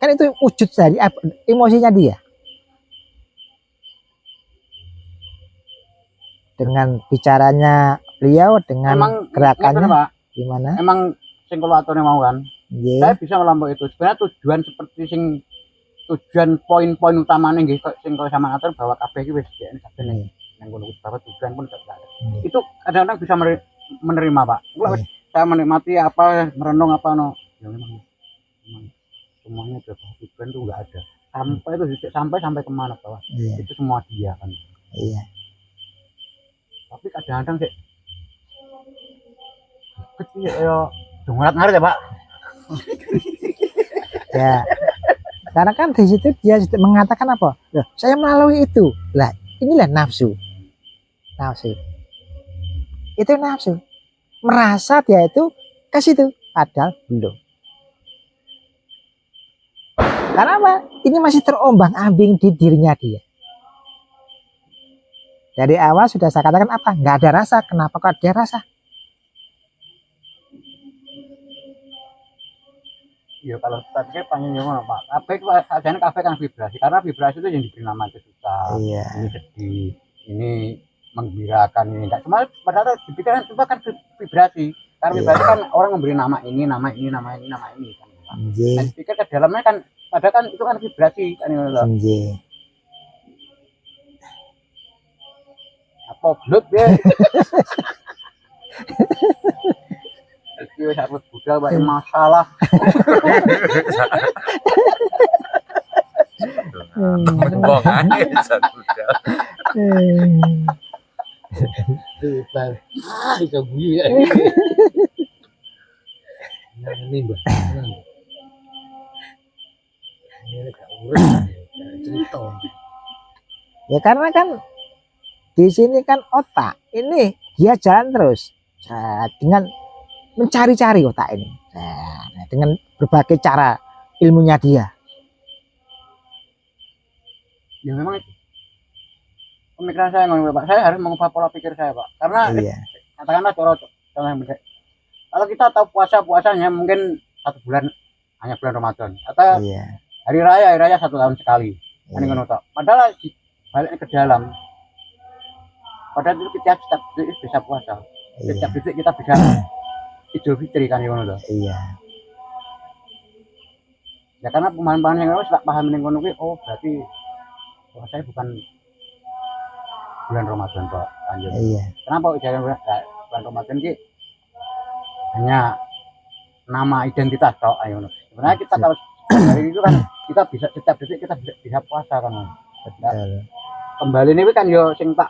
Kan itu wujud dari emosinya dia. Dengan bicaranya beliau, dengan emang gerakannya Pak, gimana? emang sing kula atune mau kan. Saya bisa melampaui itu. Sebenarnya tujuan seperti tujuan poin-poin utamanya nggih sing kok sama ngatur bahwa kabeh iki wis kabeh ning ngono bahwa tujuan pun tidak ada. Itu kadang-kadang bisa menerima, Pak. Saya menikmati apa, merenung apa no. Ya memang semuanya tujuan itu enggak ada. Sampai itu sampai kemana bahwa itu semua dia kan. Iya. Tapi kadang-kadang sih kecil ya ngaret ya, Pak. Ya. Karena kan di situ dia mengatakan apa? Loh, saya melalui itu. Lah, inilah nafsu. Nafsu. Itu nafsu. Merasa dia itu ke situ, padahal belum. Karena apa? Ini masih terombang-ambing di dirinya dia. Dari awal sudah saya katakan apa? Nggak ada rasa. Kenapa kok ada rasa? Iya, kalau tadi pengen ngomong Pak, kafe itu sajane kafe kan vibrasi, karena vibrasi itu yang diberi nama itu susah, iya. Ini sedih, ini menggembirakan, ini enggak. Cuma padahal dipikiran itu kan vibrasi, karena vibrasi kan orang memberi nama ini kan. Dan dipikir ke dalamnya kan, padahal kan itu kan vibrasi kan ini loh. Apa blut ya? Wis aku budal wae masalah. Ngomong ae sak budal. Iso guyu ya. Ini Mbak. Ini gak urus cerita. Ya karena kan di sini kan otak ini dia jalan terus dengan mencari-cari otak ini, dengan berbagai cara ilmunya dia. Ya memang pemikiran saya ngono Pak, saya harus mengubah pola pikir saya Pak, karena katakanlah contoh yang benar. Kalau kita tahu puasanya mungkin 1 bulan, hanya bulan Ramadan, atau hari raya 1 tahun sekali, kan ngono tok. Padahal balik ke dalam, padahal itu kita setiap bisa puasa, setiap detik kita bisa Idul Fitri kan ngono to. Iya. Ya karena pemahaman yang harus tak paham ning ngono kuwi, oh berarti saya bukan bulan Ramadan kok anjir. Iya. Kenapa bulan Ramadan ki hanya nama identitas tok ayo ngono. Sebenarnya kita kalau dari itu kan kita bisa setiap detik kita bisa puasa kan. Betul. Kembali ini kan yo sing tak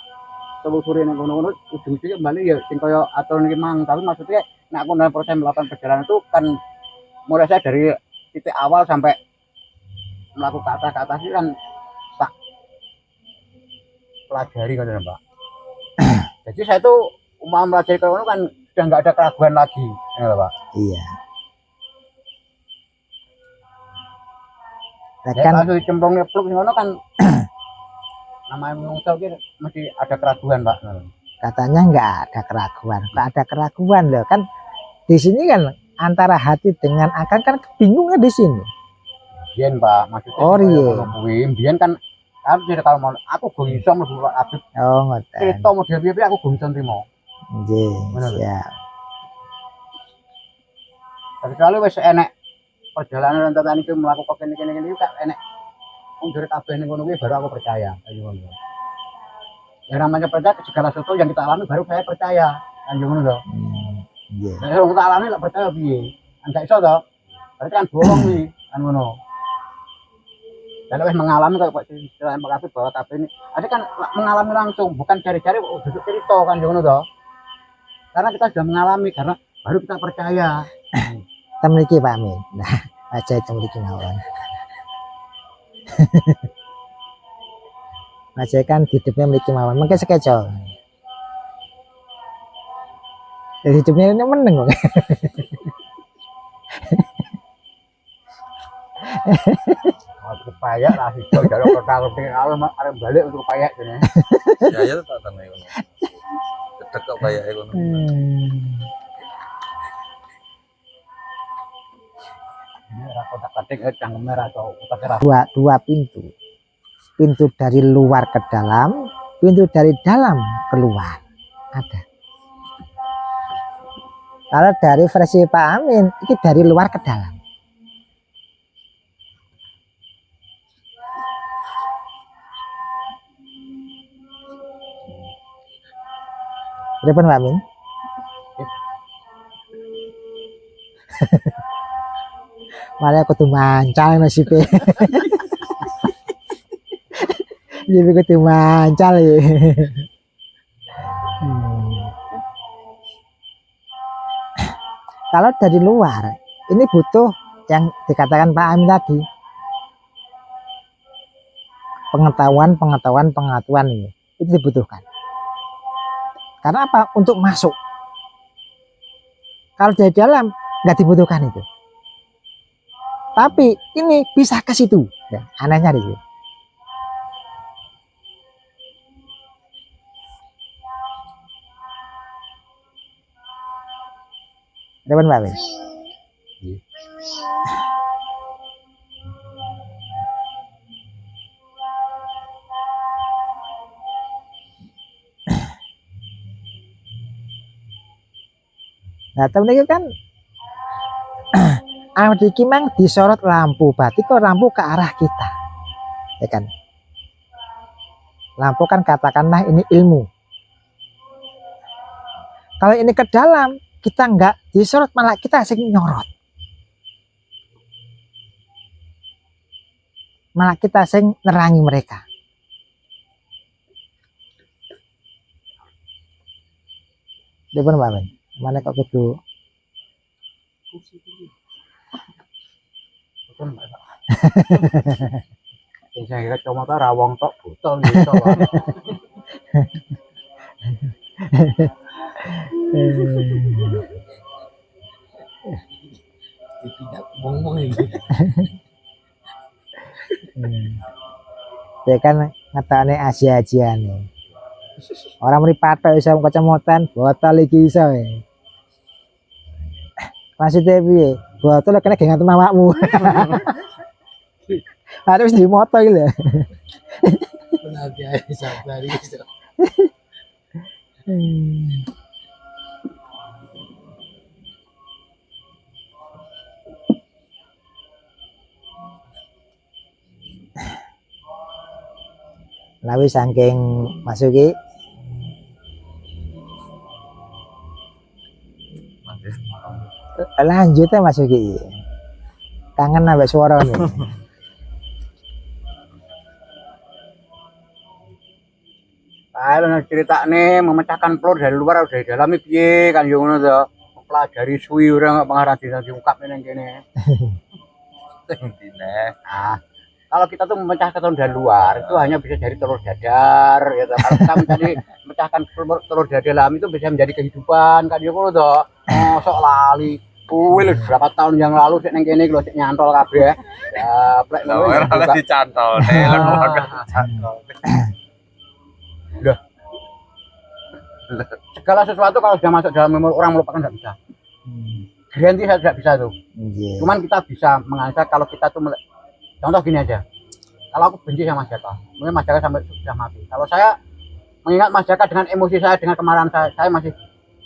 telusuri ning ngono-ngono ujung-ujungnya kembali ya sing kaya aturan iki mang, tapi maksudnya nek aku dalam proses melakukan perjalanan itu kan mulai saya dari titik awal sampai melakukan ke atas itu kan tak pelajari kan Pak. Jadi saya tuh mempelajari kalau kan sudah nggak ada keraguan lagi ya Pak. Iya. Ya, kan kalau cemplung ngepluk ngono kan namanya menungso gitu masih ada keraguan Pak. Katanya nggak ada keraguan, nggak ada keraguan loh kan di sini kan antara hati dengan akal kan kebingungan di sini. Biyen Pak, maksudnya biyen kan harus jadi kalau mau aku go iso mlebu Abid. Oh ngoten. Cerita model piye aku go iso nrimo. Nggih, siap. Tapi kalau wis enek perjalanan tentang ini melakukan kene iki kak enek undur kabeh ning ngono kuwi baru aku percaya ayo ngono. Ya namanya percaya segala sesuatu yang kita alami baru saya percaya kan ngono to. Nggih. Nek kita alami lek percaya piye? Enggak iso to. Berarti kan bohong nih kan ngono. Dan wis mengalami kok istilah Pak bahwa kabeh ini ada kan mengalami langsung bukan cari-cari duduk cerita kan ngono to. Karena kita sudah mengalami karena baru kita percaya. Kita memiliki Pak Amin. Nah, aja itu memiliki mawon. Aja kan hidupnya memiliki mawon, mungkin sekecol. Jadi hidupnya ini meneng kok. Kepayak lah hijau jare kota pengen arep balik untuk kepayak jene. Ya tak tanah ngono. Ketek kok kayak ngono. kotak-katik cangkeme ra tau kotak dua pintu. Pintu dari luar ke dalam, pintu dari dalam keluar. Ada. Kalau dari versi Pak Amin, ini dari luar ke dalam. Berapa Pak Amin? Malah aku tuh mancal nasibnya. Jadi aku tuh mancal ya. Kalau dari luar, ini butuh yang dikatakan Pak Amin tadi. Pengetahuan ini. Itu dibutuhkan. Karena apa? Untuk masuk. Kalau dari dalam, nggak dibutuhkan itu. Tapi ini bisa ke situ. Ya, anehnya di situ. Depan Pak Amin. Nah, temen itu kan Amdiki mang disorot lampu, berarti kok lampu ke arah kita, ya kan? Lampu kan katakanlah ini ilmu. Kalau ini ke dalam, kita nggak disorot, malah kita asing nyorot. Malah kita asing nerangi mereka. Depan Pak Amin, mana kok kudu? Saya kira cuma tak rawong tok botol gitu. Tidak ngomong ini. Ya kan ngatane Asia nih. Orang meripatok bisa kacamotan, botol iki iso. Maksudnya piye? Botol kena gengat mamamu. Harus di moto gitu ya. Nanti aja sabar gitu. Lawi saking masuki lanjut ya masuki. Kangen ambek suara nih. Ayo cerita nih memecahkan telur dari luar atau dari dalam iki piye kan yo ngono to. Pelajari suwi ora pengarah diungkap ning kene. Nah, kalau kita tuh memecahkan telur dari luar itu hanya bisa dari telur dadar ya toh. Kalau kita mencari memecahkan telur dari dalam itu bisa menjadi kehidupan kan yo ngono to. Mosok lali. Kuwi lho berapa tahun yang lalu sik ning kene lho sik nyantol kabeh. Ya, plek Lah ora dicantol, Udah. Segala sesuatu kalau sudah masuk dalam memori orang melupakan nggak bisa. Ganti saya tidak bisa tuh. Yeah. Cuman kita bisa menganalisa kalau kita tuh contoh gini aja. Kalau aku benci sama Mas Jaka, mungkin Mas Jaka sampai sudah mati. Kalau saya mengingat Mas Jaka dengan emosi saya, dengan kemarahan saya masih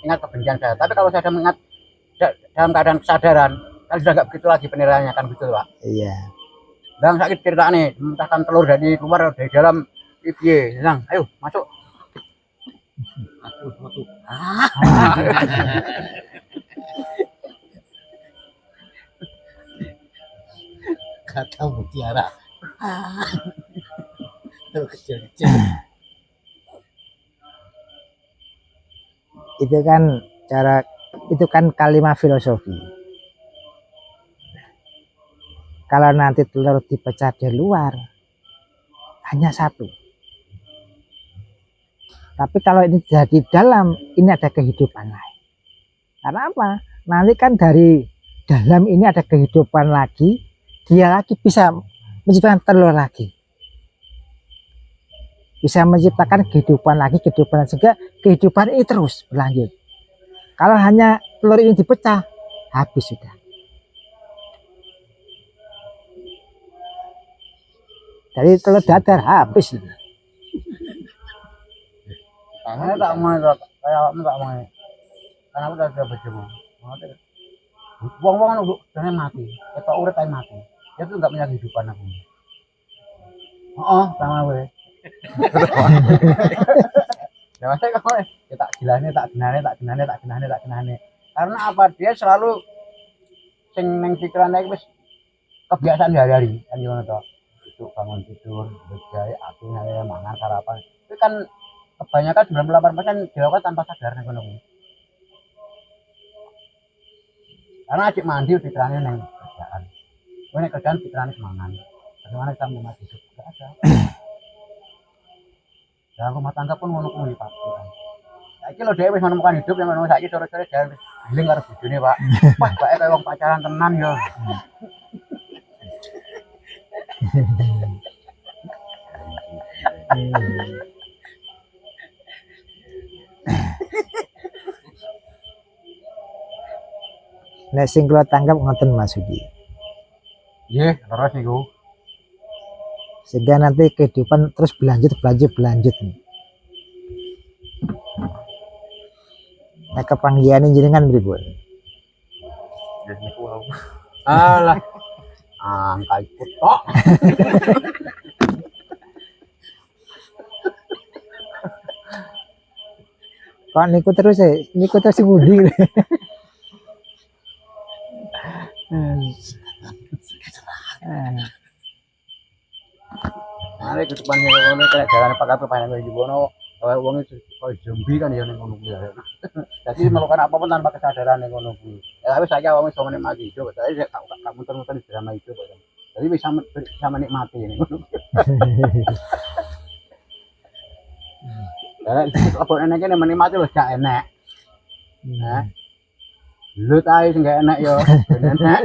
ingat kebencian saya. Tapi kalau saya mengingat dalam keadaan kesadaran, kan sudah nggak begitu lagi penilaiannya kan begitu Pak. Iya. Dan sakit cerita nih, mencahkan telur dari luar dari dalam. Piye, Nang, ayo masuk. Masuk. Kata mutiara. Kecil-kecil. Itu kan kalimat filosofi. Kalau nanti telur dipecah di luar, hanya satu. Tapi kalau ini jadi dalam, ini ada kehidupan lain. Karena apa? Nanti kan dari dalam ini ada kehidupan lagi, dia lagi bisa menciptakan telur lagi. Bisa menciptakan kehidupan lagi, sehingga kehidupan ini terus berlanjut. Kalau hanya telur ini dipecah, habis sudah. dari telur dadar habis. Tangannya tak mau kayak awakmu tak mau. Kan aku udah bojomu. Wong-wong nunggu jangan mati. Ketok urip ae mati. Dia tuh enggak punya kehidupan aku. Sama gue. Ya masa kok ya tak genane. Karena apa? Dia selalu sing neng pikiran iki wis kebiasaan hari-hari kan gimana toh. Itu bangun tidur, berjaya, akhirnya mangan sarapan. Itu kan kebanyakan 98% dilakukan tanpa sadar nih kono. Karena ajik mandi pikirannya neng kerjaan. Gue neng kerjaan pikirannya semangat. Bagaimana kita mau mati hidup? Gak ada. Dalam rumah tangga pun ngono kuwi Pak. Saiki lho dhewe wis menemukan hidup yang menemukan saiki sore-sore jalan giling karo bojone Pak. Wah, bae kaya wong pacaran tenan yo. Nek sing kula tanggap ngoten Mas Sugi. Nggih, terus niku. Sehingga nanti kehidupan terus berlanjut. Nek kepanggihane jenengan pripun? Nggih niku wau. Alah. Angka ikut tok. Kok niku terus sing pundi? Mari kedepan ngono kayak jalan Pak Katu pengen koyo ngono. Kayak wong koyo zombie kan ya ning ngono kuwi ya. Jadi melakukan apapun tanpa kesadaran ning ngono kuwi. Ya tapi saya wong iso menikmati hidup, saya gak muter-muter di drama itu. Jadi bisa menikmati ning ngono. Karena itu apa enak ini menikmati loh gak enak. Nah, lu tahu sih gak enak yo, enak.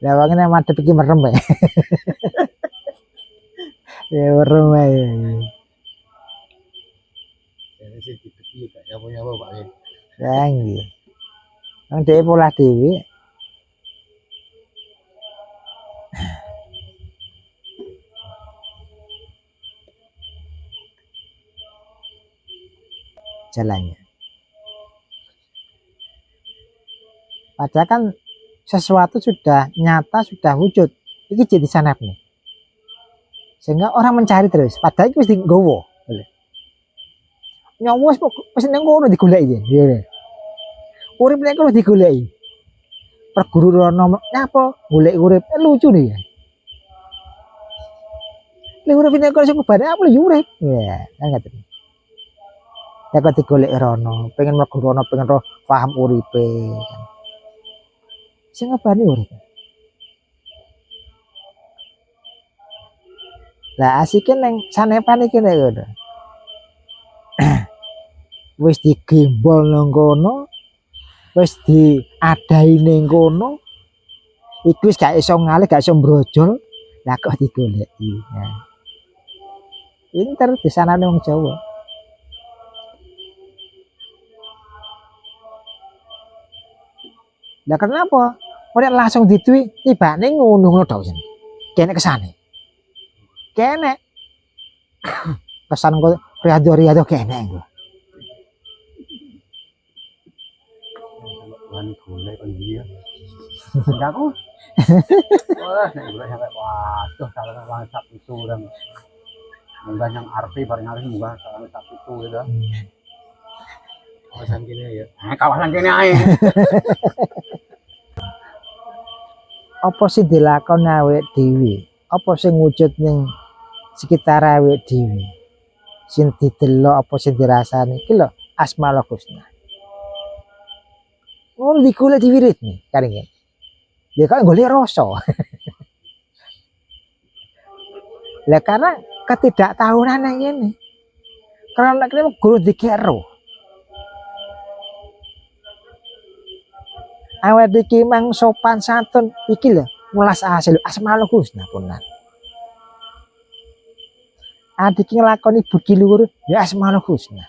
Lah wong nek madhep iki merem ya. Ya merem ae. Ini sih dipeki gak nyawa Pak ya. Ya nggih. Wong dhewe pola dhewe. Jalannya. Padahal kan sesuatu sudah nyata, sudah wujud. Iki jadi sanap nih. Sehingga orang mencari terus. Padahal itu mesti nggowo. Nyawa wis nang ngono digoleki ya. Urip nek kono digoleki. Perguru rono nyapa golek urip lucu nih ya. Lek urip nek kono sing kubane apa yo urip. Ya, kan ngoten. Ya kok digolek rono, pengen mlebu rono, pengen roh paham uripe. Sing ngobani urip. Lah asike neng sanepan iki nek ngono. Wis digembol nang kono, wis diadahi ning kono. Iku wis gak iso ngalih, gak iso brojol, lah kok digoleki. Nah. Pinter disanane wong Jawa. Lah kenapa? Ora langsung diduwi tibane ngono-ngono tok jen. Kene kesane. Kene. Kesan kok riado kene engko. Tuhan golek kon dia. Enggak aku. Wah, nek golek sampai waduh kalau wong sak itu orang munggah yang arti bareng harus munggah sama sak itu gitu. Kawasan kene ya. Kawasan kene ae. Apa sing dilakoni awake dhewe? Apa sing wujud ning sekitar awake dhewe? Sing didelok apa sing dirasani iki lho Asmaul Husna. Ngono digolek diwirit nih karinge. Ya kan golek rasa. Lah karena ketidaktahunan yang ini. Karena kene guru dikero. Awak iki mang sopan santun iki lho welas asih Asmaul Husna punan. Adik nglakoni budi luhur ya Asmaul Husna.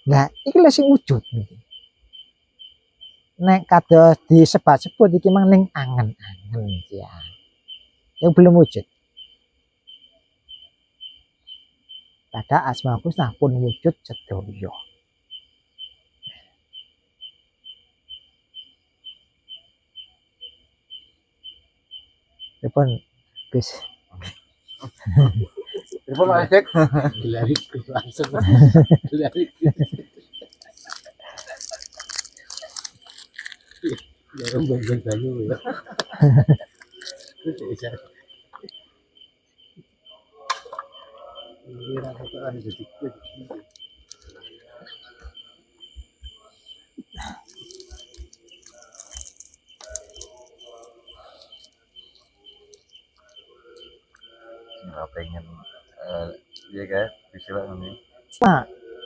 Nah, iki lho sing wujud niki. Nek kados disebut-sebut iki mang ning angen-angen ya. Yang belum wujud. Pada Asmaul Husna pun wujud sedaya. Pun Gus. Telepon Mas Dik. Gelari langsung. Gelari. Ya orang banyu ya. Terus bisa. Ini rasa tuh ada sedikit. Nggak pengen ya kan bisa ini.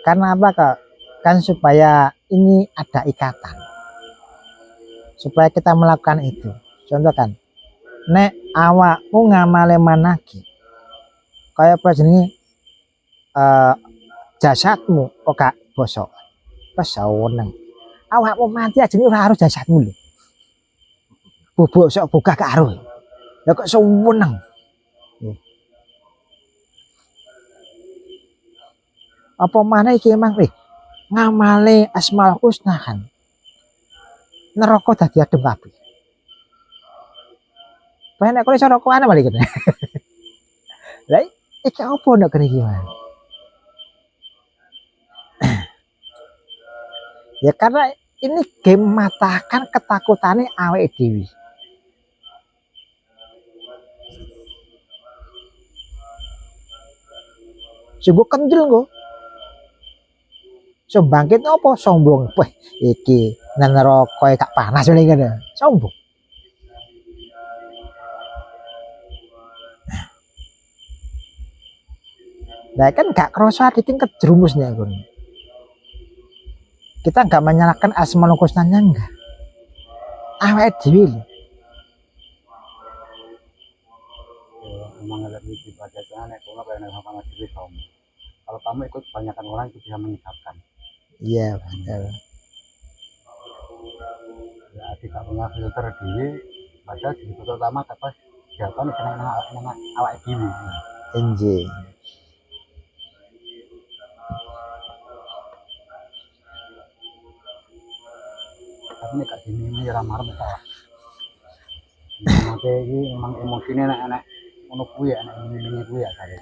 Karena apa kak? Kan supaya ini ada ikatan. Supaya kita melakukan itu. Contoh kan, nek awakmu ngamale manaki, kaya apa jenenge jasadmu kok gak bosok. Wes seneng. Awakmu mati aja ora harus jasadmu lho. Bubuk sok buka gak aruh. Ya kok seneng. Apa mana iki emang ngamale Asmaul Husna kan neraka dadi adem kabeh. Bae nek kowe iso rokokan balik kene. Lah iki apa nek kene iki Mas? Ya karena ini game matahkan ketakutannya awake dhewe. Sing kendel kok. So bangkit apa sombong. Wah, iki nang neraka gak panas ngene ngene. Sombong. Nah kan gak kerasa iki kejerumus nih aku. Kita gak menyalahkan Asmaul Husnanya enggak. Awake dhewe lho. Memang ada ibadah sana kalau pengen sama diri kamu. Kalau kamu ikut kebanyakan orang itu bisa menyesatkan. Iya, betul. Ya, tidak punya filter diri, padahal di filter utama apa siapa nih senang awak diri. Enje. Tapi nih kak sini ini ramah salah. Nanti ini memang emosinya enak-enak, menunggu ya, enak-enak gue ya kali.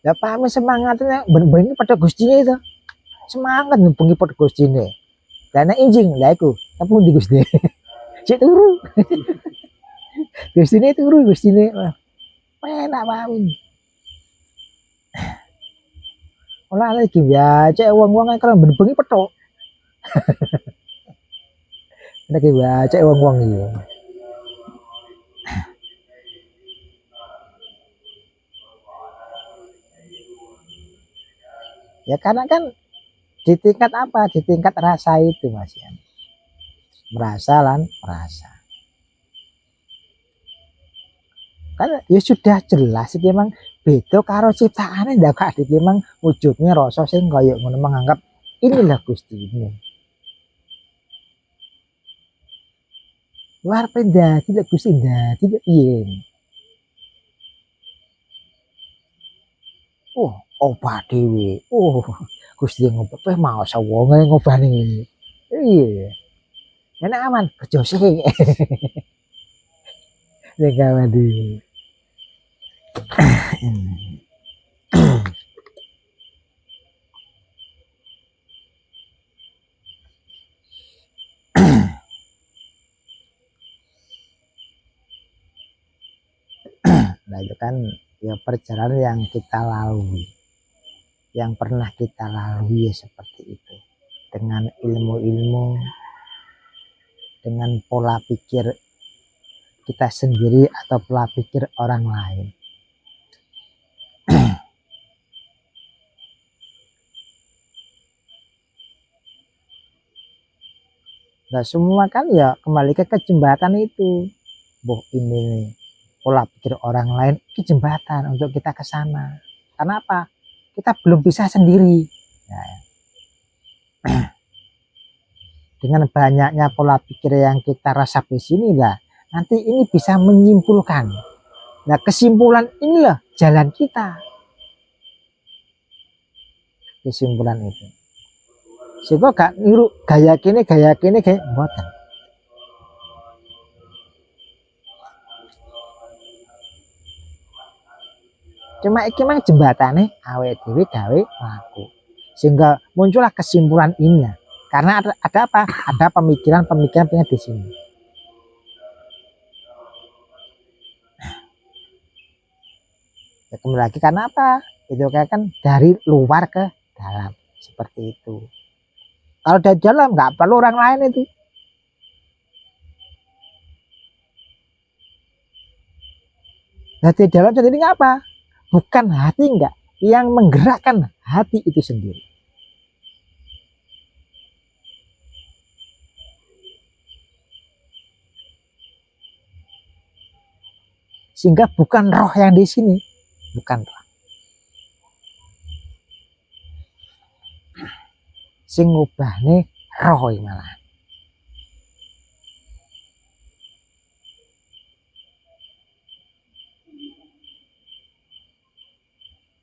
Ya paham semangatnya bener-bener pada Gustinya itu. Semangat ngepungi pada Gustinya. Karena injing lah aku, tapi di Gusti. Cek turu. Gustinya turu Gustinya. Enak paham. Olah lagi ya, cek uang-uang kan bener-bener petok. Lagi ya, cek uang-uang ini. Ya karena kan di tingkat apa? Di tingkat rasa itu Mas ya. Merasa lan merasa. Kan ya sudah jelas iki memang beda karo ciptaane ndak gak iki memang wujudnya rasa sing koyo ngono menganggap inilah Gusti ini. Luar penda tidak Gusti ndak tidak piye. Oh, obat dhewe. Oh, Gusti ngobat mau sawonge ngobani. Iya. Enak aman kerja sih. Nek awadi. Nah itu kan ya perjalanan yang kita lalui. Yang pernah kita lalui ya seperti itu. Dengan ilmu-ilmu, dengan pola pikir kita sendiri atau pola pikir orang lain. Nah semua kan ya kembali ke jembatan itu. Boh ini nih pola pikir orang lain itu jembatan untuk kita ke sana. Karena apa? Kita belum bisa sendiri. Ya, Dengan banyaknya pola pikir yang kita rasa di sini lah, nanti ini bisa menyimpulkan. Nah, kesimpulan inilah jalan kita. Kesimpulan itu. Sehingga gak niru gaya kini kayak mboten. Cuma iki mang jembatane awake dhewe gawe laku. Sehingga muncullah kesimpulan ini. Karena ada apa? Ada pemikiran-pemikiran di sini. Ya, kembali lagi karena apa? Itu kan dari luar ke dalam seperti itu. Kalau dari dalam nggak perlu orang lain itu. Dari dalam sendiri apa? Bukan hati enggak yang menggerakkan hati itu sendiri. Sehingga bukan roh yang di sini, bukan roh. Sing ngubahne roh malah.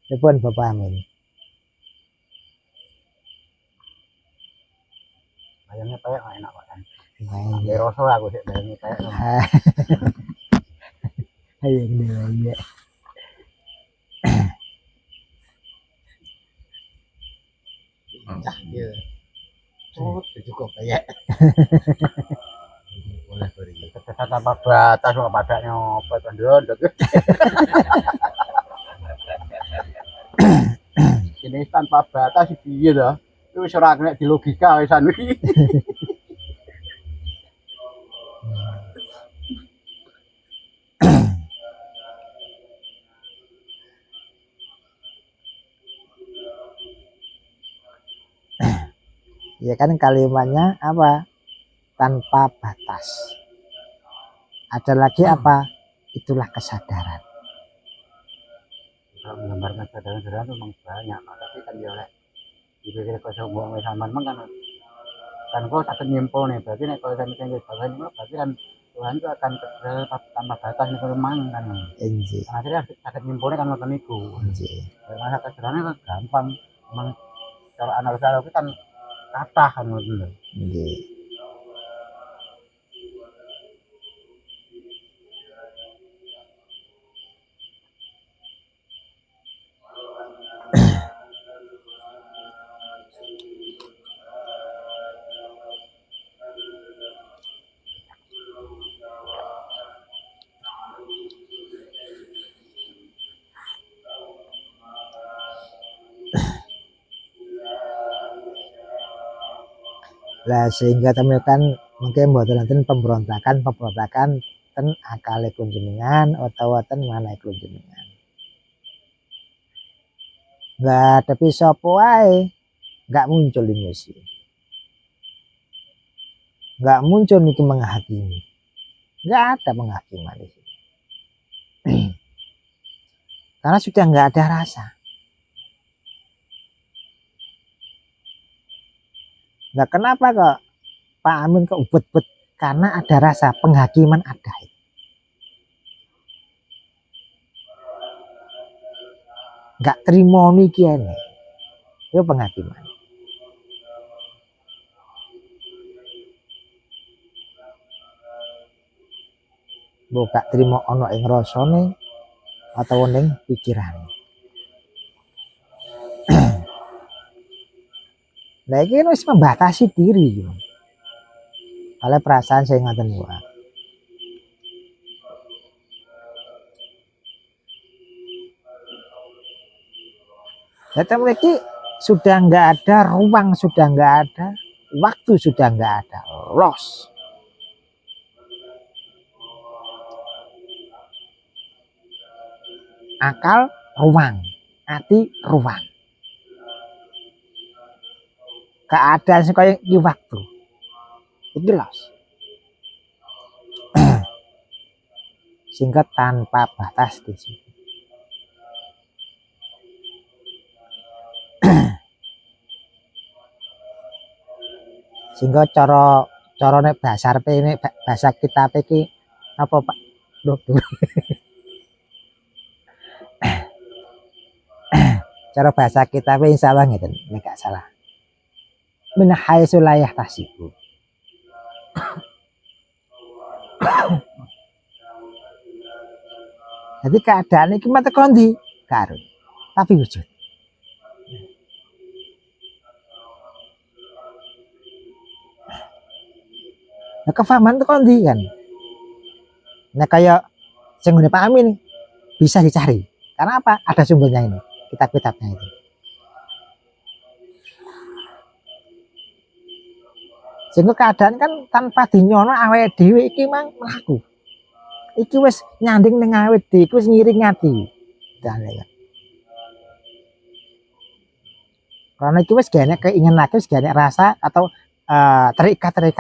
Telepon Bapak Amin. Bayangnya kayak enak Pak. Nah, Kayak rasa aku sih bayangnya kayak. ayo ya. Iya. Oh, cukup ya. Boleh beri. Kata tanpa batas kok padanya apa kan ndondok. Ini tanpa batas piye to? Itu wis ora kena di logika wisan iki. Ya kan kalimatnya apa? Tanpa batas. Ada lagi apa? Itulah kesadaran. Kalau menggambarkan kesadaran itu memang banyak, tapi kan dia oleh dipikir kau buang sampean kan kau tak nyimpul nih, berarti nek kau sampean iki bagian berarti kan Tuhan itu akan tanpa batas nih kalau mang kan. Enji. Akhirnya sakit nyimpulnya kan ngoten niku. Enji. Karena kesadarannya kan gampang, memang kalau analisa itu kan kata kan ngoten lho. Enji. Lah sehingga temukan mungkin buat nanti pemberontakan ten akale kunjungan atau ten mana kunjungan. Enggak tapi sopo wae enggak muncul emosi. Enggak muncul nih menghakimi. Enggak ada penghakiman di sini. Karena sudah enggak ada rasa. Nah, kenapa kok Pak Amin kok ubet-ubet? Karena ada rasa penghakiman ada. Enggak terima niki ini. Itu penghakiman. Bukan terima ono ing rasane atau ning pikirane. Nah, ini harus membatasi diri. Oleh perasaan saya ngatain gua. Data mereka sudah nggak ada ruang, sudah nggak ada waktu, sudah nggak ada loss. Akal ruang, hati ruang. Keadaan sekaya di waktu itu loss. Sehingga tanpa batas di situ. Sehingga cara nek bahasa arepe nek bahasa kita iki apa Pak? Duh, duh. Cara bahasa kita insyaallah ngeten nek gak salah. Min haitsu la yahtasibu. Jadi keadaan iki mate kondi karo tapi wujud. Nah, kefahaman itu kondi kan. Nah kayak sing ngene Pak Amin bisa dicari. Karena apa? Ada sumbernya ini, kitab-kitabnya itu. Sehingga keadaan kan tanpa dinyono awake dhewe iki mang mlaku. Iki wis nyanding ning awake dhewe, iki wis ngiring ati. Dan ya. Karena iki wis gene keinginan lagi, wis gene rasa atau terikat tadi.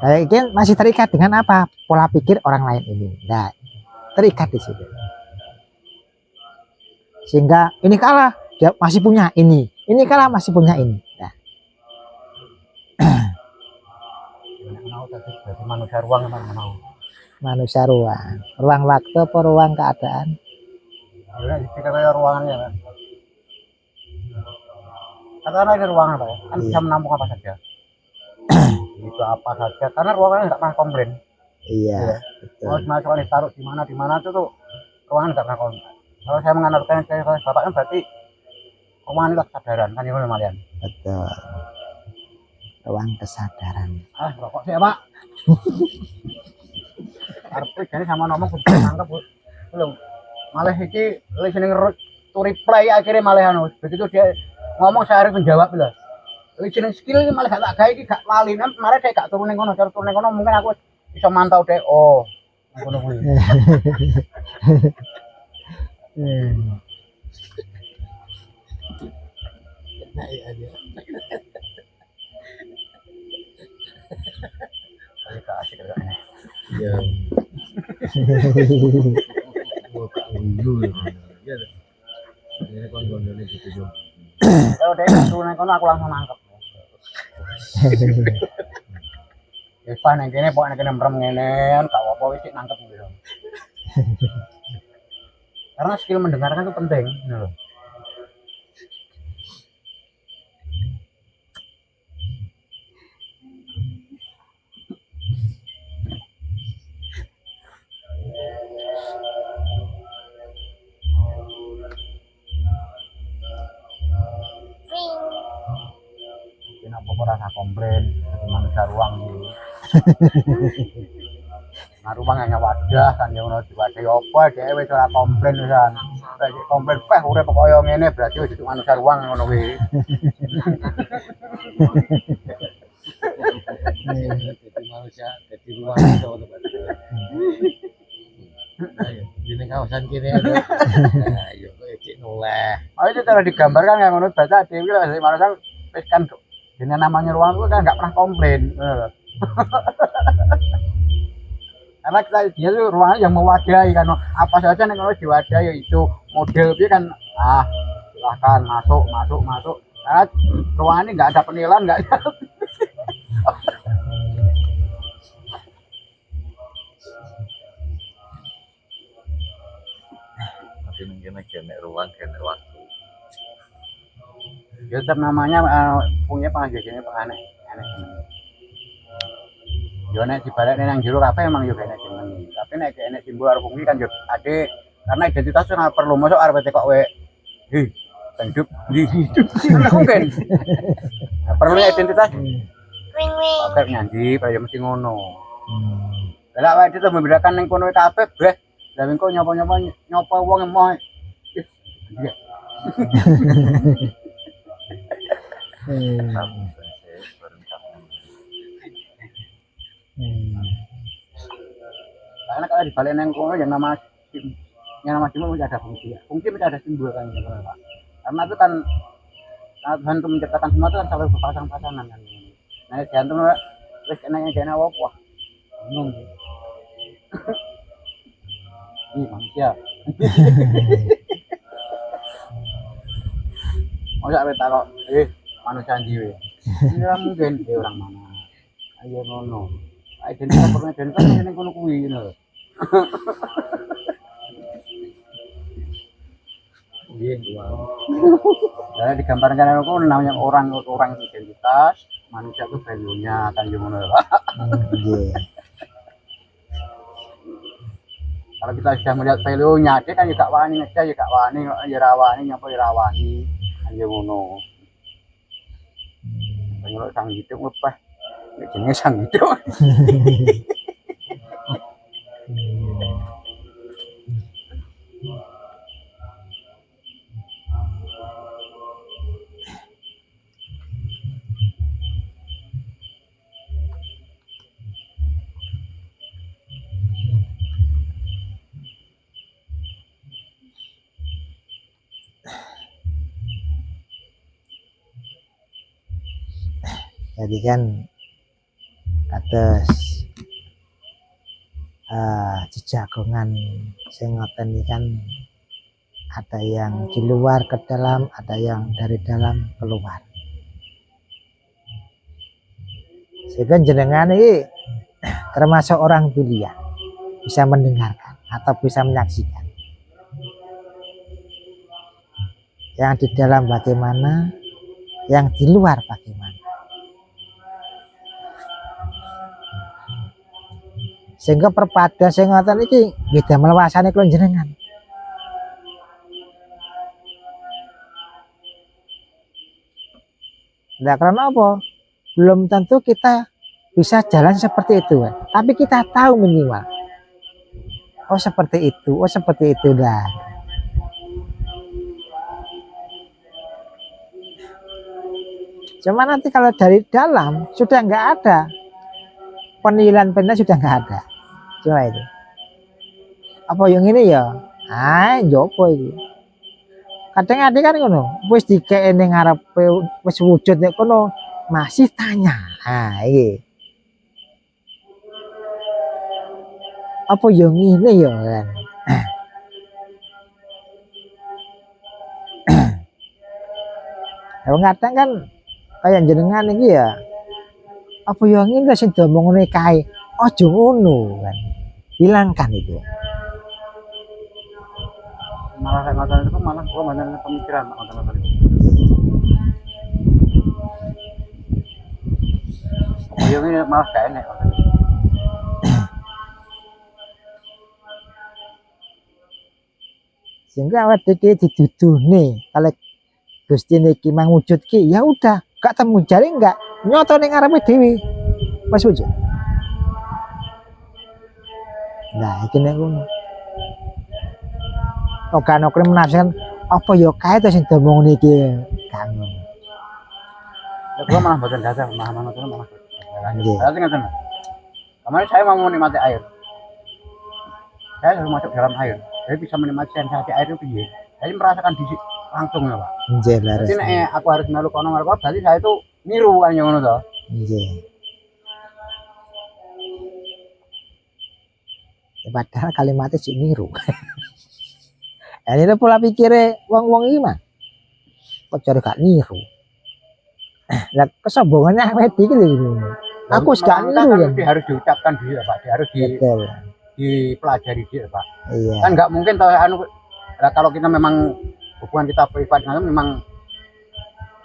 Kayak ini masih terikat dengan apa? Pola pikir orang lain ini. Nah, terikat di situ. Sehingga ini kalah, dia masih punya ini. Ini kalah masih punya ini. Nah. Manusia ruang emang mau. Manusia ruang. Ruang waktu apa ruang keadaan? Ya, kita kayak ruangannya kan. Karena ini ruangan Pak, kan bisa menampung apa saja. Itu apa saja, karena ruangannya nggak pernah komplain. Iya, betul. Mau masuk ditaruh di mana itu tuh ruangan nggak pernah komplain. Kalau saya menganalogkan saya bapaknya berarti ruangan itu kesadaran kan itu lumayan. Betul. Ruang kesadaran. Rokok sih ya Pak. Arti jadi sama ngomong kudu nangkep belum. Malah iki listening to reply akhirnya malah anu begitu dia ngomong saya harus menjawab lah. Listening skill ini malah gak tak gawe iki gak lali. Kemarin saya gak turun ning kono, cara turun ning kono mungkin aku bisa mantau deh. Oh, ngono kuwi. Nah, iya aja. Kita asik kayaknya. Ya. Buka dulu ya. Ini kon-konane gitu yo. Kalau dia turun ning kono aku langsung nangkep. Pak nang kene pokoknya kene merem ngene kan gak apa-apa wis nangkep gitu. Karena skill mendengarkan itu penting gitu loh. Kenapa kok rasa komplain manusia ruang ini? Nah ruang hanya wadah kan yang harus diwadahi apa dia wis ora komplain kan. Lagi komplain peh urip kaya ngene berarti wis itu manusia ruang ngono kuwi. Jadi manusia jadi ruang itu teman. Ayo, di kawasan kini ada. Ayo, cek noleh. Oh itu cara digambarkan yang menurut baca dewi lah manusia wis kan dengan namanya ruang itu kan nggak pernah komplain. Karena dia tuh ruangan yang mewadahi kan apa saja nih kalau diwadahi itu model dia kan silahkan masuk karena ruangan ini nggak ada penilaian nggak ada. Tapi mungkin kena ruang kena waktu. Ya tetap namanya punya pengajiannya penganeh aneh. Yo nek dibalik nang jero kabeh emang yo kene jeneng. Tapi nek enek simbol arep kuwi kan yo ade karena identitas ora perlu mosok arep kok we. Hidup di hidup. Mungkin. Nah, perlu identitas. Oke nyandi kaya mesti ngono. Lah awake dhewe membedakan ning kono kabeh bleh. Lah engko nyopo wong emoh. Iya. Karena kalau dibalik neng kono yang nama simbol masih ada fungsi, fungsi masih ada simbol kan gitu Pak. Karena itu kan Tuhan itu menciptakan semua itu kan selalu berpasang-pasangan kan. Nah jantung wis enaknya jane apa? Bingung. Ini manusia. Masa kita kok manusia jiwa. Ya mungkin orang mana. Ayo ngono. Identitas pernah identitas ning kono kuwi ngono. Iya, gua. Saya digambarkan aku namanya orang identitas, manusia itu value-nya kan gimana. Nggih. Kalau kita sudah melihat value-nya, dia kan juga wani ngeja, juga wani, ya rawani, nyapa ya rawani, kan gimana. Kalau sang hidup ngepeh, jenis sang hidup. Jadi kan atas jejagongan sing ngoten iki kan ada yang di luar ke dalam, ada yang dari dalam keluar. Sehingga jenengan ini termasuk orang pilihan, bisa mendengarkan atau bisa menyaksikan. Yang di dalam bagaimana, yang di luar bagaimana. Sehingga perpada sing ngoten iki nggih damel wasane kula jenengan. Nah, karena apa? Belum tentu kita bisa jalan seperti itu, kan? Tapi kita tahu minimal. Oh seperti itu, oh seperti itu dah. Cuma nanti kalau dari dalam sudah nggak ada, penilaian sudah nggak ada. Cuma itu. Apa yang ini ya? Jopo iki. Kadang-kadang kan ngono, wis dikeke ning ngarepe wis wujud nek kono masih tanya. Iki. Apa yang ini ya kan? Kadang kan kayak jenengan iki ya. Apa yang ini sing diomongne kae? Aja ngono kan. Hilangkan itu. Malah kayak ngotot itu malah gua mana pemikiran ngotot itu. Yang ini malah gak enak. Sehingga awak dhewe dituduhne kalau Gusti niki mangwujud ki ya udah gak temu jare enggak nyoto ning ngarepe dhewe wis wujud. Nah iki nek ngono okan-okan menafsirkan apa ya kae to sing diomong niki gak ngono. Ya gua malah boten dasar malah malah. Nggih. Saya ingat kemarin saya mau menikmati air. Saya harus masuk dalam air. Saya bisa menikmati sensasi air itu piye. Saya merasakan di langsung ya, Pak. Nggih laras. Jadi nek aku harus melu kono berarti saya itu niru kan yang ngono to. Nggih. Padahal kalimatnya sih niru. Ini pola pikirnya wong-wong ini mah. Kok cari gak niru. Lah kesombongannya awet iki lho. Aku gak niru kan. Harus diucapkan dia, Pak. Dia harus Betul. dipelajari dia, Pak. Iya. Kan nggak mungkin toh anu kalau kita memang hubungan kita privat dengan memang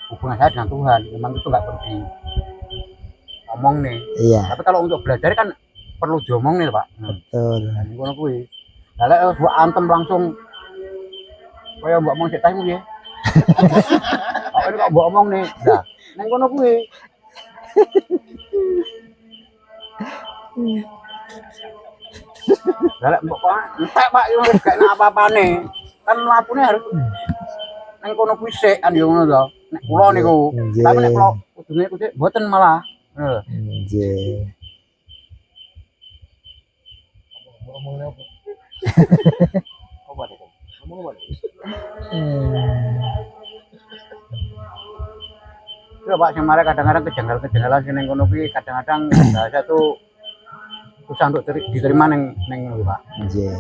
hubungan saya dengan Tuhan memang itu nggak perlu diomong nih. Iya. Tapi kalau untuk belajar kan perlu diomong nih, Pak. Betul. Dan ngono kuwi. Lah lek buat antem langsung kaya mbok omong sik tae piye. Kok ini kok mbok omong nih. Lah, nang kono kuwi. Lah lek mbok entek Pak yo gak enak apa-apane. Kan mlakune harus nang kono kuwi sik kan yo ngono to. Nek kula niku. Tapi nek kula kudune kudu mboten malah. Ngono lho. Nggih. Ngomongnya apa? Apa nih? Ngomong apa? Ya Pak, sing mare kadang-kadang kejanggalan sing ning kono kuwi kadang-kadang bahasa tuh susah untuk diterima ning ngono Pak. Nggih.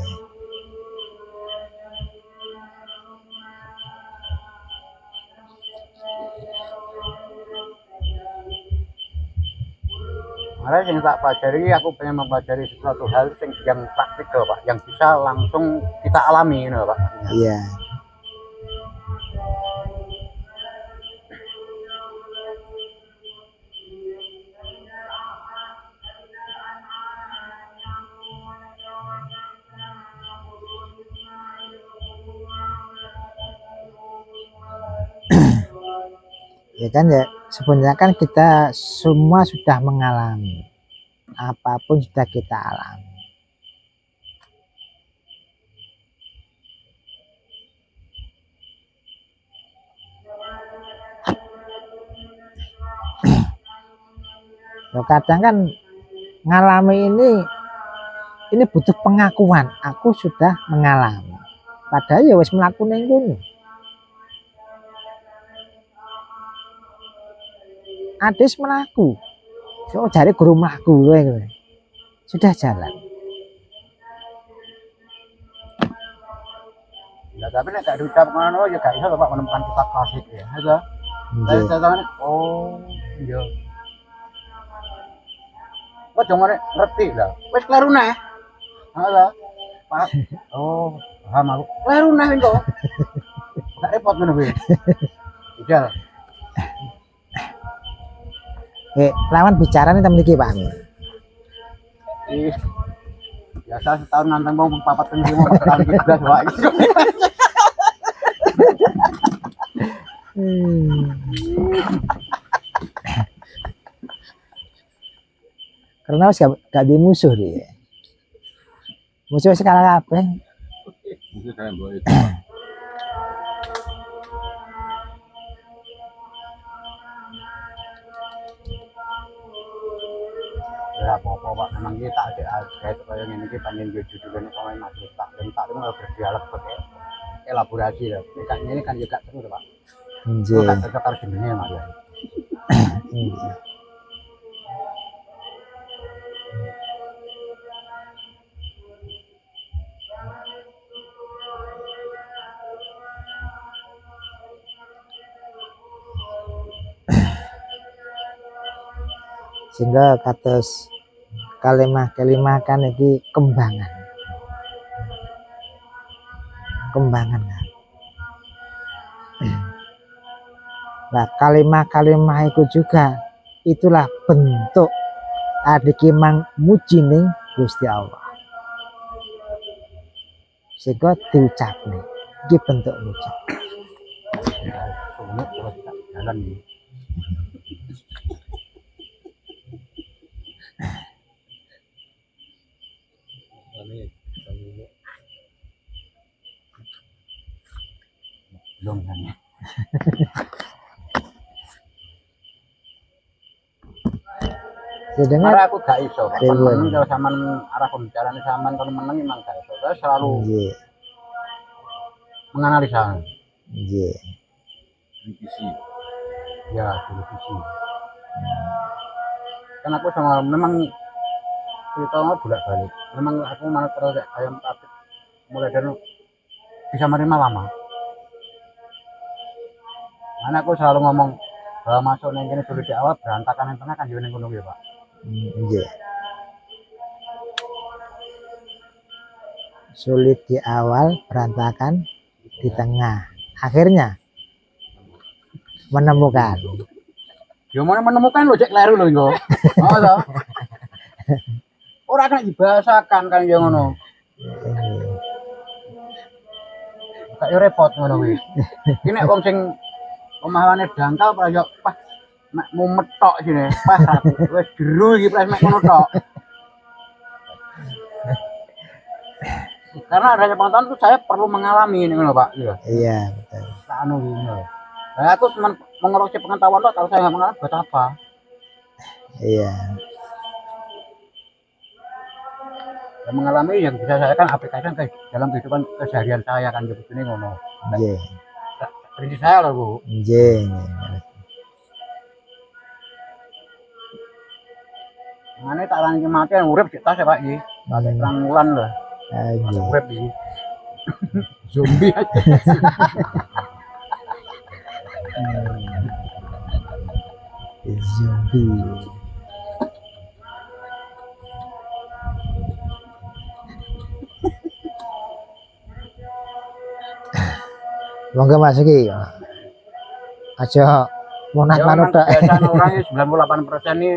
Makanya yang tak pelajari, aku pengen mempelajari sesuatu hal yang praktikal Pak, yang bisa langsung kita alami, gitu, Pak. Iya. Ya kan ya, sebenarnya kan kita semua sudah mengalami, apapun sudah kita alami. Loh, kadang kan ngalami ini butuh pengakuan, aku sudah mengalami. Padahal ya wis mlakune ngono. Adis melaku, so cari guru melaku gue, sudah jalan. Ya tapi nek gak diucap ngono ya gak iso Pak menemukan kitab klasik ya. Ada. Nggih. Saya oh iya. Kok jangan ngerti lah. Wis kleru neh. Heeh. Pak. Oh, paham aku. Kleru neh engko. Gak repot ngono kuwi. Ijal. Lawan bicara nih temen iki Pak Amin. Ih. Biasa setahun nantang wong papat ping 5 sekali juga Pak. Karena wis gak di musuh dia. Musuh wis kalah kabeh. Mungkin saya bawa itu. Ya apa-apa Pak, memang kita ada kayak kaya ngene iki panjen yo judulane pemain Madrid tak dan tak itu berdialog pakai elaborasi lah. Ini kan juga terus Pak. Nggih. Kok cocok karo jenenge Mas ya. Sehingga kados kalimah kan iki kembangan kan. Nah kalimah itu juga itulah bentuk adikimang mujining Gusti Allah, sehingga diucap nih iki bentuk ucap. Ya, sumuk terus tak jalan iki. Belum kan. Sedengar Karena aku gak iso, Pak. Dewa. Meneng kalau sampean arah pembicaraan sampean kalau meneng memang gak iso. Saya selalu nggih, menganalisa. nggih. Kritisi. Ya, televisi. Kan aku sama memang ceritanya bolak-balik. Memang aku malah terus ayam tapit mulai dari bisa menerima lama. Karena aku selalu ngomong bahwa masuk neng kene dulu di awal berantakan yang tengah kan yo ning kono ya, Pak. Nggih. Sulit di awal, berantakan di tengah. Akhirnya menemukan. Yo mau menemukan lo cek kleru lho engko. Oh to. Ora kena dibahasakan kan yo ngono. Kak yo repot ngono kuwi. Iki nek wong sing pemahamannya dangkal pra yo pas mek mau metok sini. Pas aku wis jeru iki pas mek ngono tok. Karena adanya pengetahuan itu saya perlu mengalami ini ngono Pak. Iya, betul. Tak anu ngono. Nah, aku cuma mengoreksi pengetahuan tok kalau saya nggak mengalami buat apa? Iya. Yang mengalami yang bisa saya kan aplikasikan ke dalam kehidupan keseharian saya kan gitu ini ngono. Nggih. Prinsip saya loh Bu. Nggih. Mane tak lanjut mati urip kita ya Pak iki. Tak terang wulan lho. Nggih. Urip iki. Zombie aja. Zombie. Monggo Mas iki. Aja monat Ya manut memang tok. kebiasaan orang ini 98% ini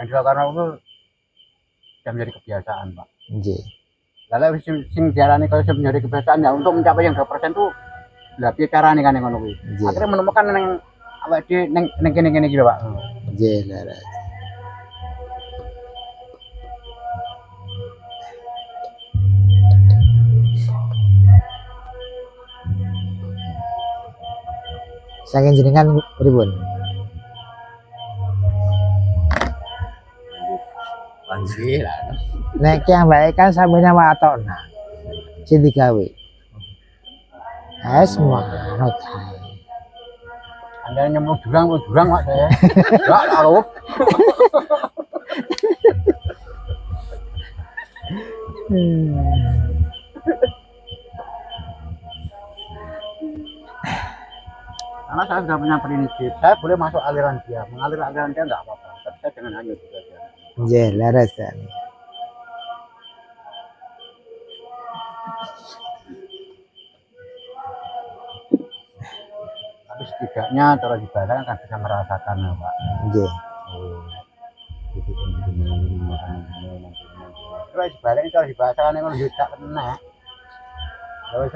yang dilakukan orang itu sudah menjadi kebiasaan, Pak. Nggih. Lalu sing diarani kalau sudah menjadi kebiasaan ya untuk mencapai yang 2% itu lah piye carane kan ngono kuwi. Nggih. Akhirnya menemukan neng awake dhewe neng kene-kene iki lho, Pak. Nggih, leres. Saking jenengan pripun? Panji lah. Nek ki ambake kan sampeyan watokna. Sing digawe. Manut ae. Anda nyemplung jurang, Pak saya. Enggak tahu. Karena saya sudah punya prinsip, saya boleh masuk aliran dia, mengalir aliran dia enggak apa-apa. Tapi saya jangan hanyut juga dia. Nggih, leres kan. Tapi setidaknya cara dibaca kan bisa merasakan ya, Pak. Nggih. Terus sebaliknya cara dibaca kan ngono yo tak kena. Terus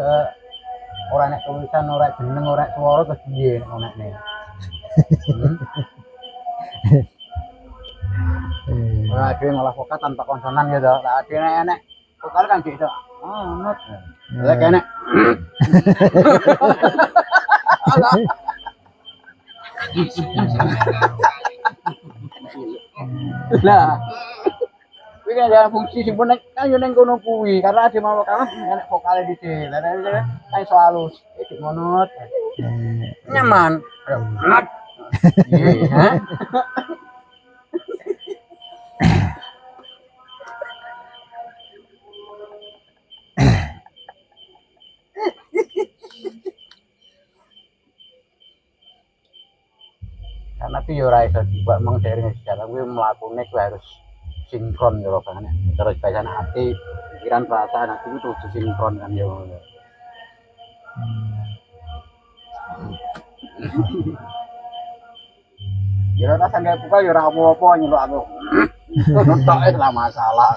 ora nek tulisan, ora jeneng, ora swara terus piye nek onekne. Ora ada ngolah vokal tanpa konsonan gitu. Lah ada nek vokal kan gitu. Not. Lah kene. Lah kuwi kan ada fungsi sing pun kan yo ning kono kuwi karena ade mau kan nek vokale dhisik. Lah kan iso halus. Iki monot. Nyaman. Iya, ha? Karena itu ya ora iso dibuat mong dari sejarah kuwi mlakune kuwi harus sinkron ya kan. Terus bahasan ati, pikiran perasaan ati itu kudu sinkron kan ya. Ya ora sangga buka ya ora apa-apa nyeluk aku. Tok lah masalah.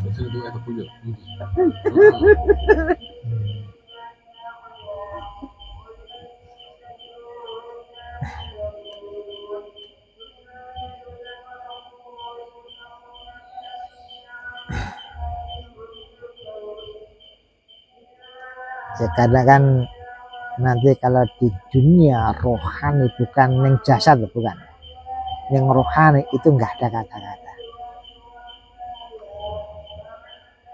Terus itu aku punya. Ya karena kan nanti kalau di dunia rohani bukan yang jasad bukan. Yang rohani itu enggak ada kata-kata.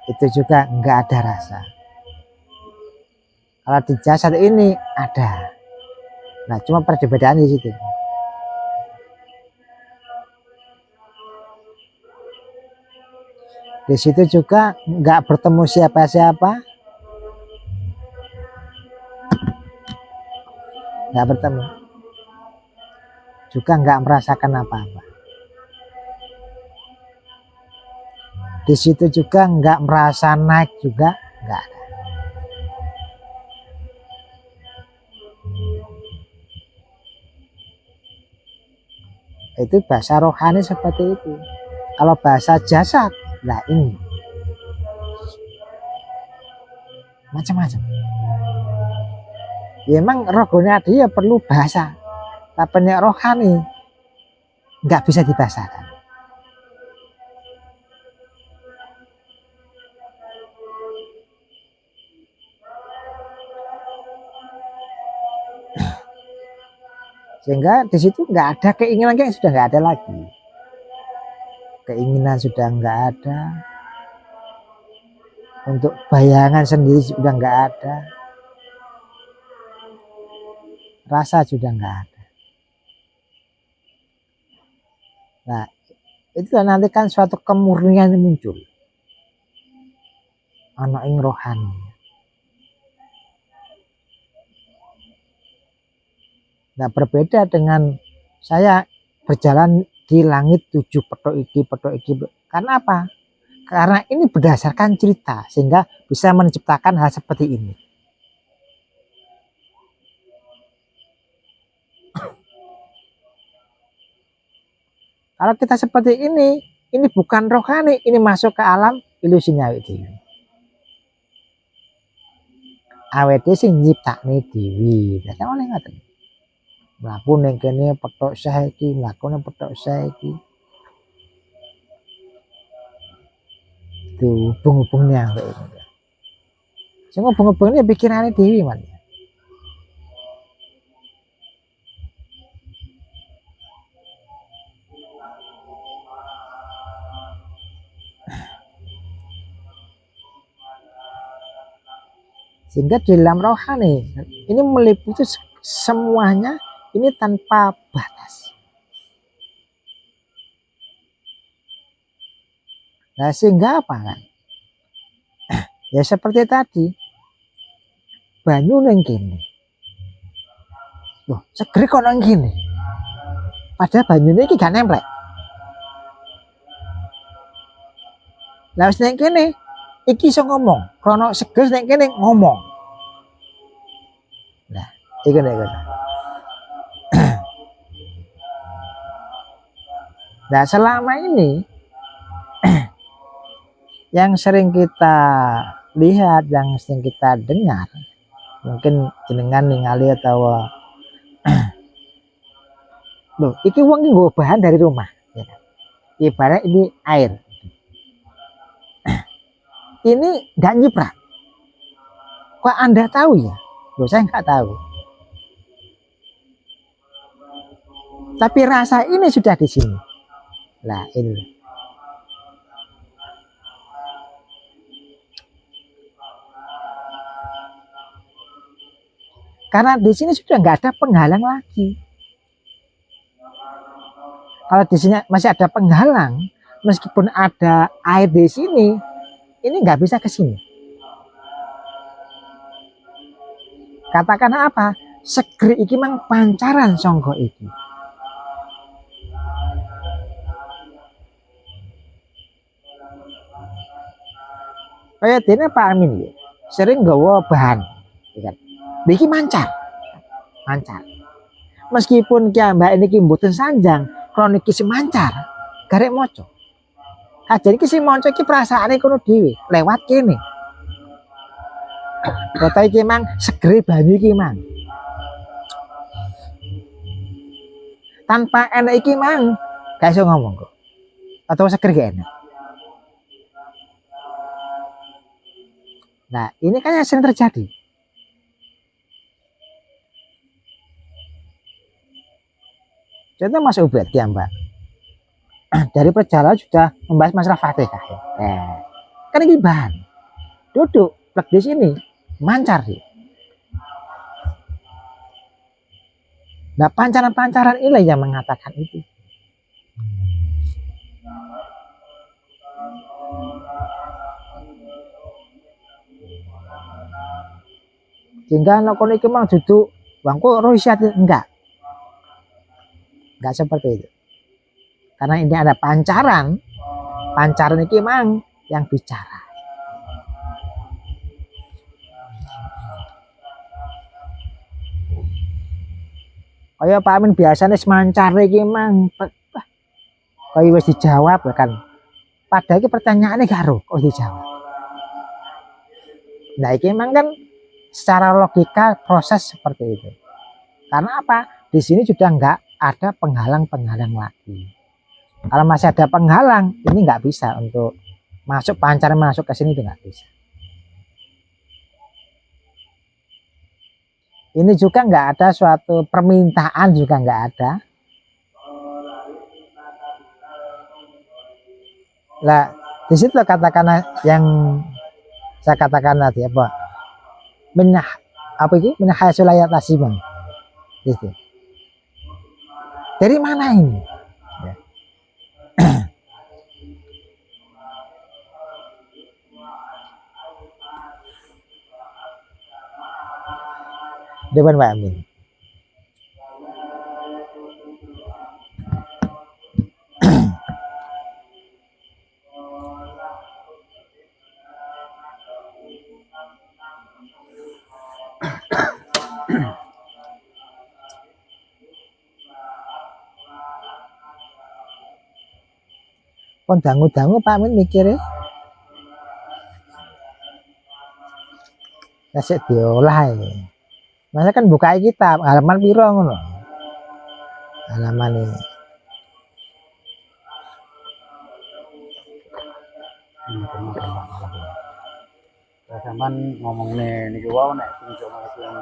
Itu juga enggak ada rasa. Kalau di jasad ini ada. Nah, cuma perbedaan di situ. Di situ juga enggak bertemu siapa-siapa. Enggak bertemu. Juga enggak merasakan apa-apa. Di situ juga enggak merasa naik juga enggak ada. Itu bahasa rohani seperti itu. Kalau bahasa jasad, lah ini macam-macam. Ya emang rogonya dia perlu bahasa, tapi nek rohani nggak bisa dibahasakan. Sehingga di situ nggak ada keinginan, yang sudah nggak ada lagi. Keinginan sudah nggak ada. Untuk bayangan sendiri sudah nggak ada. Rasa sudah nggak ada. Nah, itu nanti kan suatu kemurnian muncul. Ana ing rohani. Nah, berbeda dengan saya berjalan di langit 7 petok iki. Karena apa? Karena ini berdasarkan cerita sehingga bisa menciptakan hal seperti ini. Kalau kita seperti ini bukan rohani, ini masuk ke alam ilusinya awake dhewe. Awake dhewe sing nyiptakne dhewe. Lah kan oleh ngoten. Mlaku ning kene petok sah iki, mlaku ning petok sah iki. Itu hubung-hubungnya awake dhewe. Sing hubung-hubungnya pikirane dhewe man. Sehingga di dalam rohani ini meliputi semuanya, ini tanpa batas. Nah sehingga apa kan? Ya seperti tadi, banyu neng kene. Loh, seger kok neng kene. Padahal banyune iki gak nemplek. Lah wis neng kene iki iso ngomong, krono seger nek kene ngomong. Nah, iki nek kene. Nah, selama ini yang sering kita lihat, yang sering kita dengar, mungkin jenengan ningali atau loh, iki wong iki nggo bahan dari rumah, ya kan? Ibarat ini air. Ini nggak nyiprat. Kok Anda tahu ya? Loh, saya nggak tahu. Tapi rasa ini sudah di sini. Nah, ini. Karena di sini sudah nggak ada penghalang lagi. Kalau di sini masih ada penghalang, meskipun ada air di sini, ini nggak bisa ke sini. Katakan apa? Seger iki mang pancaran sangka iki. Kayak dene Pak Amin ya, sering nggawa bahan, ya kan? Iki mancar. Meskipun Mbak ini mboten sanjang, kronik iki mancar, garek moco. Kajen iki sing monco iki perasaane kono dhewe, lewat kene. Kota iki mang segere banyu iki mang. Tanpa enak iki mang gak iso ngomong kok. Atau seger gak enak. Nah, ini kan yang sering terjadi. Contoh Mas Ubed ya Mbak. Dari perjalanan sudah membahas masalah Fatihah ya. Kan ini bahan. Duduk plek di sini mancar sih. Nah, pancaran-pancaran inilah yang mengatakan itu. Sehingga nek kono iki mang duduk bangku roh isi hati, enggak seperti itu. Karena ini ada pancaran ini mang yang bicara. Kaya Pak Amin biasanya semancar iki mang kaya wis dijawab kan. Padahal iki pertanyaannya gak ro kok dijawab. Nah iki memang kan secara logika proses seperti itu. Karena apa? Di sini sudah nggak ada penghalang-penghalang lagi. Kalau masih ada penghalang, ini nggak bisa untuk masuk pancaran masuk ke sini, itu nggak bisa. Ini juga nggak ada suatu permintaan, juga nggak ada. Lah di situ katakan yang saya katakan tadi apa? Minah sulayat tasimang gitu. Dari mana ini ya. Dewan Pak Amin. Kon dangu-dangu Pak Min mikire. Kasih diolah ya. Masa kan buka kitab halaman piro ngono. Halaman ini. Sampean ngomongne niki wae nek sing cuma yang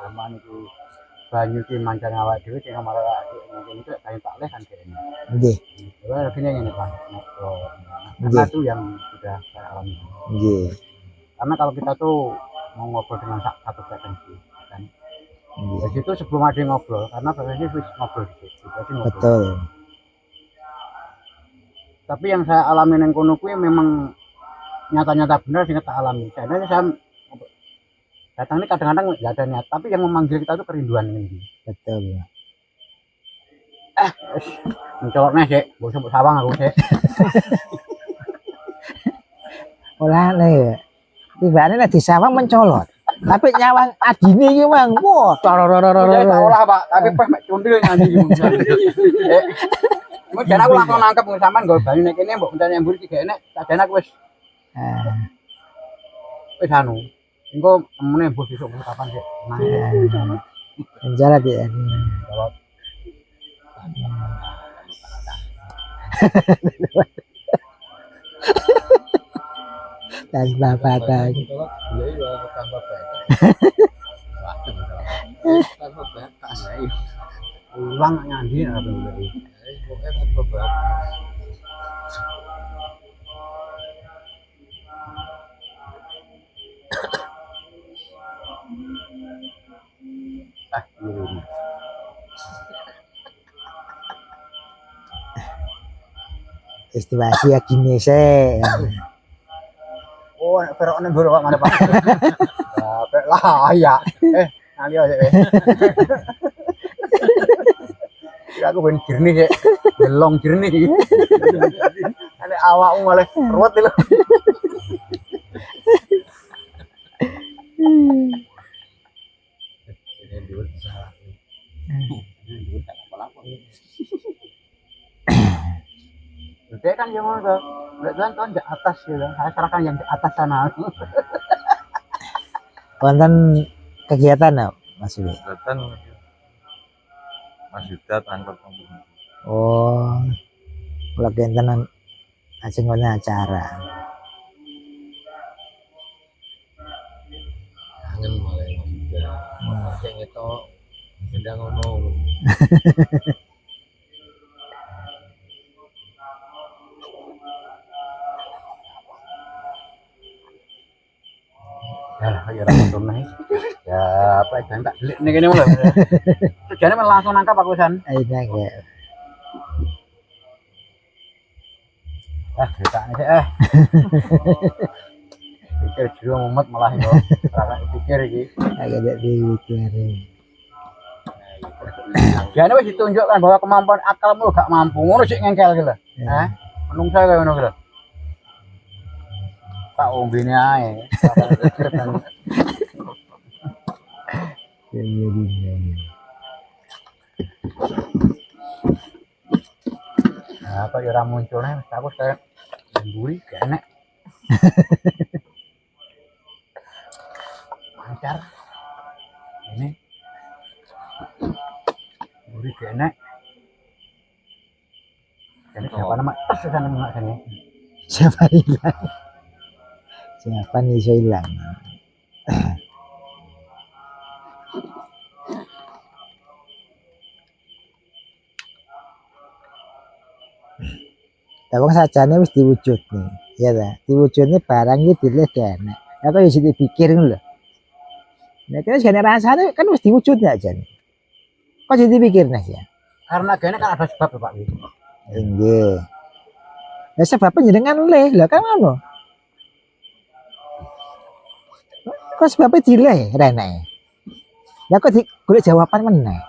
zaman iki banyu ki mancan awak dhewe sing malah mungkin itu kayak tak leh kan kene. Nggih, Wah, gini ngene Pak. Nggih. Karena itu yang sudah saya alami. nggih, Karena kalau kita tuh mau ngobrol dengan satu frekuensi, kan? nggih. Di situ sebelum ada yang ngobrol, karena frekuensi wis ngobrol di situ, berarti ngobrol. Betul. Tapi yang saya alami yang kono kuwi memang nyata-nyata benar sih kita alami. Jadi saya datang ini kadang-kadang nggak ada niat, tapi yang memanggil kita itu kerinduan ini. Betul. Mencoloknya sih, gue sebut sawang aku sih. Olah nih. Tibane nek disawang mencolot. Tapi nyawang adine iki mang. Wah, Saya tak olah Pak, tapi pas mek cundil nganti gitu. Mau jangan aku langsung nangkep sampean nggo banyu nek kene mbok mencari mburi iki enek, sakjane aku wis wis anu. Engko emune mbok besok kapan sih? Nah, menjalat ya. jawab. Tanpa patah. Tanpa batas. Ulang nyandi apa dulu. Pokoknya tanpa batas. Ini. Estimasi ya gini sih. Oh, ferone guru Pak mana Pak? Apa lah ya. Nanti aja. Ya aku ben jernih sih. Gelong jernih iki. Ane awakmu malah ruwet lho. Ini dulu salah. Dulu tak apa-apa. Dia kan yang ngono tuh. Kan di atas gitu. Saya serahkan yang di atas sana. Wonten kegiatan ya, Mas Wi? Kegiatan Mas Yuda tangkap kampung. Oh, kalau kegiatan acara acara. Kangen malah Mas Yuda. Kayak gitu. Udah ngomong. Ya ora tunai. Ya apa jangan tak delik ning kene lho. Tujuane langsung nangkap aku san. Ayo enggak. Ceritanya sih pikir jiwa mumet malah yo. Ora pikir iki. Agak ada dipikirin. Jane wis ditunjukkan bahwa kemampuan akalmu gak mampu. Ngono sik ngengkel iki lho. Ya. Menungsa kaya ngono iki lho. Tak ombene ae. Apa ya ora munculnya aku kayak mburi gak enek. Lancar. Ini. Mburi gak enek. Jadi siapa nama? Terus sana mak sini. Siapa hilang? Siapa nih bisa hilang? Tapi sajane wis diwujud nih, ya ta. Diwujudnya barang iki dileh kene. Lah kok iso dipikir ngono lho. Nek kene jane rasane kan wis diwujud ya jane. Kok jadi dipikir nih ya? Karena gini kan ada sebab ya Pak. Nggih. Ya sebabnya jenengan leh, lah kan ngono. Kok sebabnya dileh rene. Lah kok golek jawaban meneh.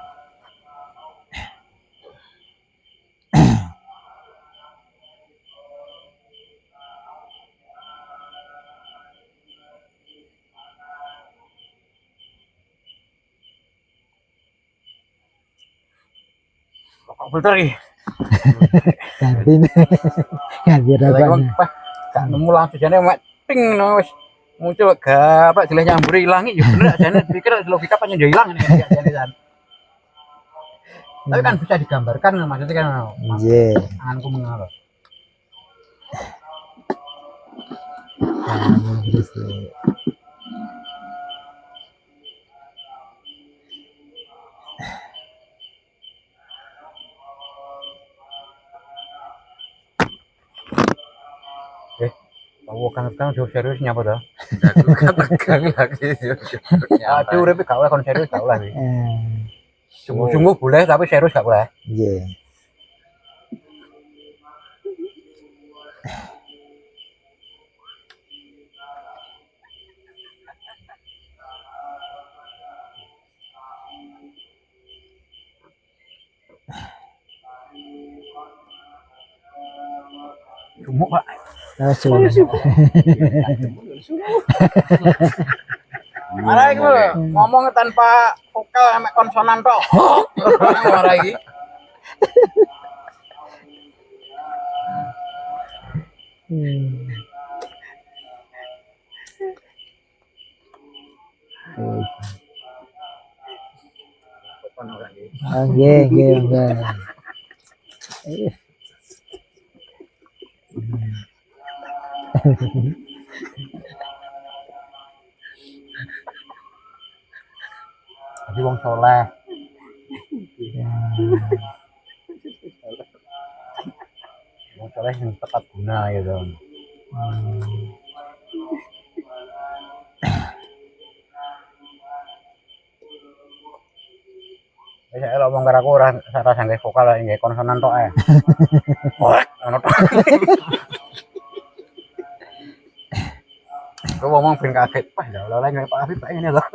Kok filter iki. Ganti ganti Lagi wong rokoknya. gak nemu langsung jane mek ting no wis muncul gaplek jeleh nyambur ilang ya bener jane pikir logika panjang yo ilang ini jane kan. Tapi kan bisa digambarkan maksudnya kan Iya. tanganku mengalir. Kamu terus tuh. Tahu kan jauh serius nyapa dah. Aku kan tegang lagi. Aduh urip gak oleh kon serius gak oleh. Eh, Sungguh-sungguh boleh tapi serius gak boleh. iya. Sumuk Pak. Langsung. Marah iki lho, ngomong tanpa vokal mek konsonan tok. Marah iki. Hmm. Oke, oke, oke. Jadi wong soleh. Wong soleh yang tepat guna ya dong. Wis nek ngomong karo aku ora sangge vokal lah nggih konsonan tok ae. Orek ngono tok. Aku ngomong ben kaget, wah ya oleh nggak Pak Afif Pak ini loh.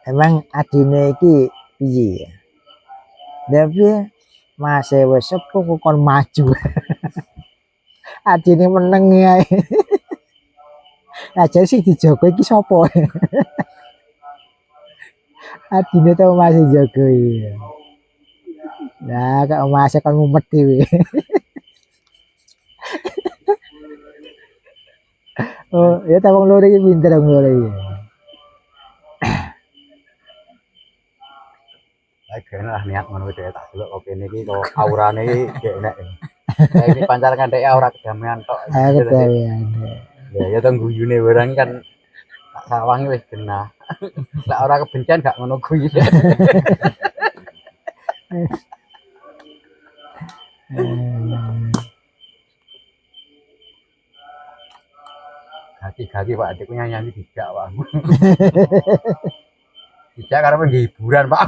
Emang adine iki piye? Tapi masih wis sepuh kok kon maju. Adine meneng ae. Aja sih dijogo iki sapa? Adine tau masih jago iki. Nah, kok masih kon mumet dhewe. Oh, ya ta wong loro iki pinter wong loro iki. Lah kene lah niat ngono wis tak delok kok kene iki kok aurane iki enek. Lah iki pancar ngantek aura kedamaian tok. Ah, kedawean. Ya ya tong guyune barang kan tak sawangi wis genah. Lah ora kebencian gak ngono kuwi. Gati-gati Pak adikku nyanyi dijak Pak. Dijak karena nggih hiburan Pak.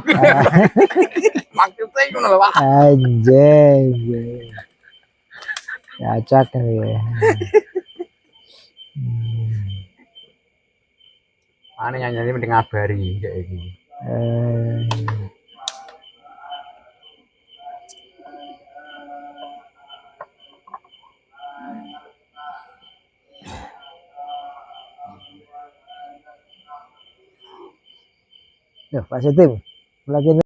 Maksudnya ngono lho Pak. Anjay. Cocok kan ya. Ane nyanyi mending ngabari kayak iki. Duh, Pak Setim. Lagi